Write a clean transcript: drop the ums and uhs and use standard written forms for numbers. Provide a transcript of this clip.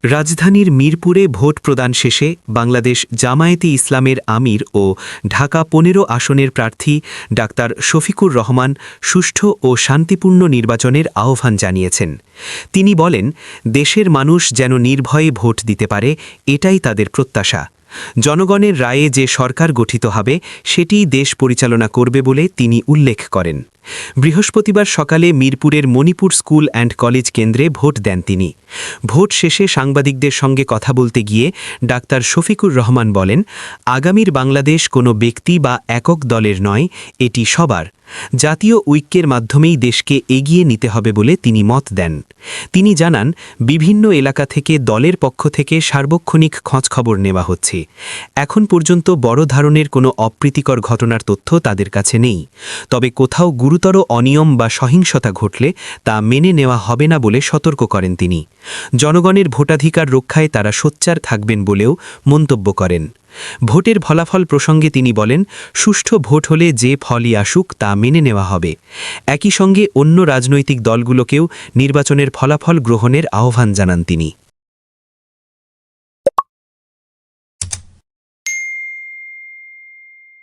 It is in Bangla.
রাজধানীর মিরপুরে ভোট প্রদান শেষে বাংলাদেশ জামায়াতে ইসলামের আমির ও ঢাকা ১৫ আসনের প্রার্থী ডাক্তার শফিকুর রহমান সুষ্ঠু ও শান্তিপূর্ণ নির্বাচনের আহ্বান জানিয়েছেন। তিনি বলেন, দেশের মানুষ যেন নির্ভয়ে ভোট দিতে পারে, এটাই তাদের প্রত্যাশা। জনগণের রায়ে যে সরকার গঠিত হবে সেটিই দেশ পরিচালনা করবে বলে তিনি উল্লেখ করেন। বৃহস্পতিবার সকালে মিরপুরের মণিপুর স্কুল অ্যান্ড কলেজ কেন্দ্রে ভোট দেন তিনি। ভোট শেষে সাংবাদিকদের সঙ্গে কথা বলতে গিয়ে ডাক্তার শফিকুর রহমান বলেন, আগামীর বাংলাদেশ কোনো ব্যক্তি বা একক দলের নয়, এটি সবার। জাতীয় ঐক্যের মাধ্যমেই দেশকে এগিয়ে নিতে হবে বলে তিনি মত দেন। তিনি জানান, বিভিন্ন এলাকা থেকে দলের পক্ষ থেকে সার্বক্ষণিক খোঁজখবর নেওয়া হচ্ছে। এখন পর্যন্ত বড় ধরনের কোনো অপ্রীতিকর ঘটনার তথ্য তাদের কাছে নেই। তবে কোথাও গুরুতর অনিয়ম বা সহিংসতা ঘটলে তা মেনে নেওয়া হবে না বলে সতর্ক করেন তিনি। জনগণের ভোটাধিকার রক্ষায় তারা সোচ্চার থাকবেন বলেও মন্তব্য করেন। ভোটের ফলাফল প্রসঙ্গে তিনি বলেন, সুষ্ঠু ভোট হলে যে ফলই আসুক তা মেনে নেওয়া হবে। একই সঙ্গে অন্য রাজনৈতিক দলগুলোকেও নির্বাচনের ফলাফল গ্রহণের আহ্বান জানান তিনি।